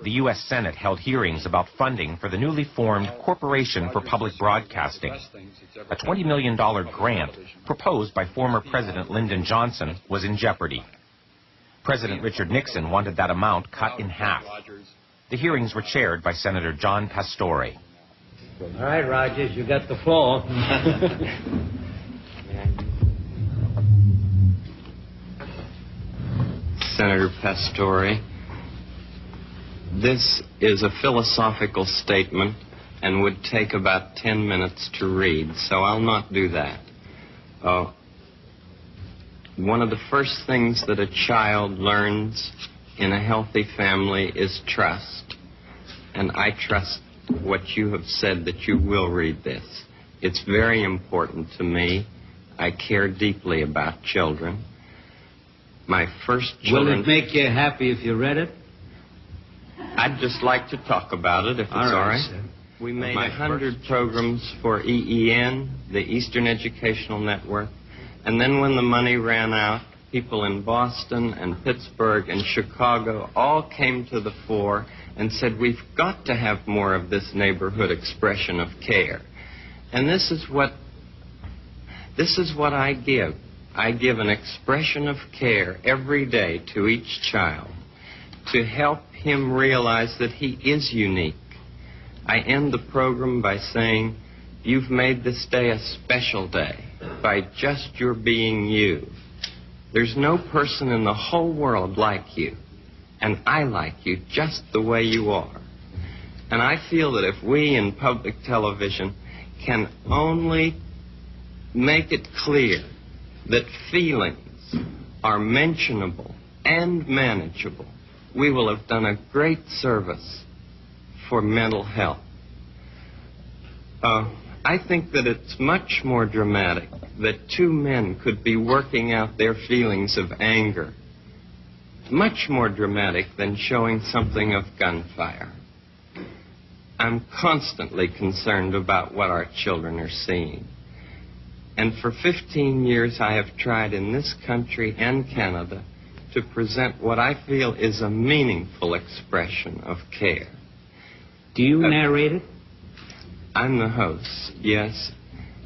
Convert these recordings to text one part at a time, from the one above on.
the U.S. Senate held hearings about funding for the newly formed Corporation for Public Broadcasting. A $20 million grant proposed by former President Lyndon Johnson was in jeopardy. President Richard Nixon wanted that amount cut in half. The hearings were chaired by Senator John Pastore. All right, Rodgers, you got the floor. Senator Pastore, this is a philosophical statement and would take about 10 minutes to read, so I'll not do that. One of the first things that a child learns in a healthy family is trust, and I trust what you have said that you will read this. It's very important to me. I care deeply about children. My first children... Will it make you happy if you read it? I'd just like to talk about it, if it's all right. Sir. We made 100 programs for EEN, the Eastern Educational Network, and then when the money ran out, people in Boston and Pittsburgh and Chicago all came to the fore and said, we've got to have more of this neighborhood expression of care. And this is what I give. I give an expression of care every day to each child to help him realize that he is unique. I end the program by saying, you've made this day a special day by just your being you. There's no person in the whole world like you, and I like you just the way you are. And I feel that if we in public television can only make it clear that feelings are mentionable and manageable, we will have done a great service for mental health. I think that it's much more dramatic that two men could be working out their feelings of anger. Much more dramatic than showing something of gunfire. I'm constantly concerned about what our children are seeing. And for 15 years I have tried in this country and Canada to present what I feel is a meaningful expression of care. Do you narrate it? I'm the host, yes.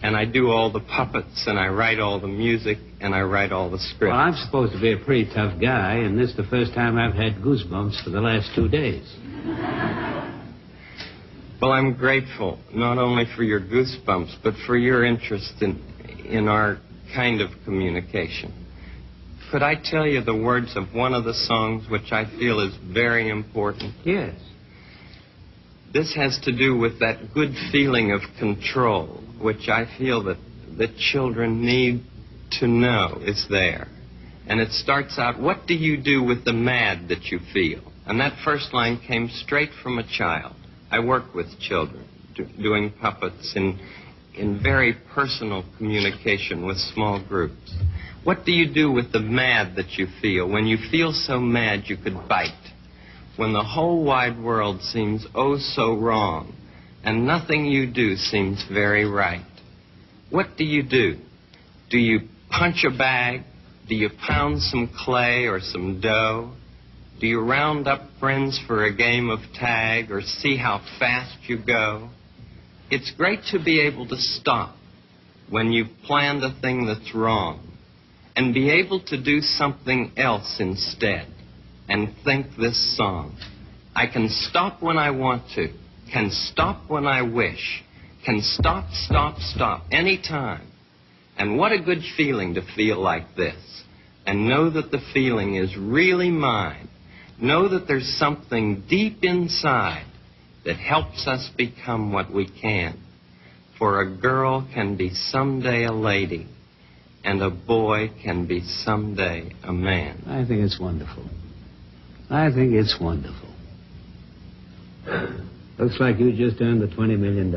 And I do all the puppets, and I write all the music, and I write all the scripts. Well, I'm supposed to be a pretty tough guy, and this is the first time I've had goosebumps for the last 2 days. Well, I'm grateful, not only for your goosebumps, but for your interest in our kind of communication. Could I tell you the words of one of the songs which I feel is very important? Yes. This has to do with that good feeling of control, which I feel that children need to know is there. And it starts out, what do you do with the mad that you feel? And that first line came straight from a child. I work with children, doing puppets in very personal communication with small groups. What do you do with the mad that you feel? When you feel so mad you could bite. When the whole wide world seems oh so wrong, and nothing you do seems very right. What do you do? Do you punch a bag? Do you pound some clay or some dough? Do you round up friends for a game of tag or see how fast you go? It's great to be able to stop when you've planned a thing that's wrong and be able to do something else instead. And think this song. I can stop when I want to, can stop when I wish, can stop, anytime. And what a good feeling to feel like this, and know that the feeling is really mine. Know that there's something deep inside that helps us become what we can. For a girl can be someday a lady, and a boy can be someday a man. I think it's wonderful. I think it's wonderful. Looks like you just earned the $20 million.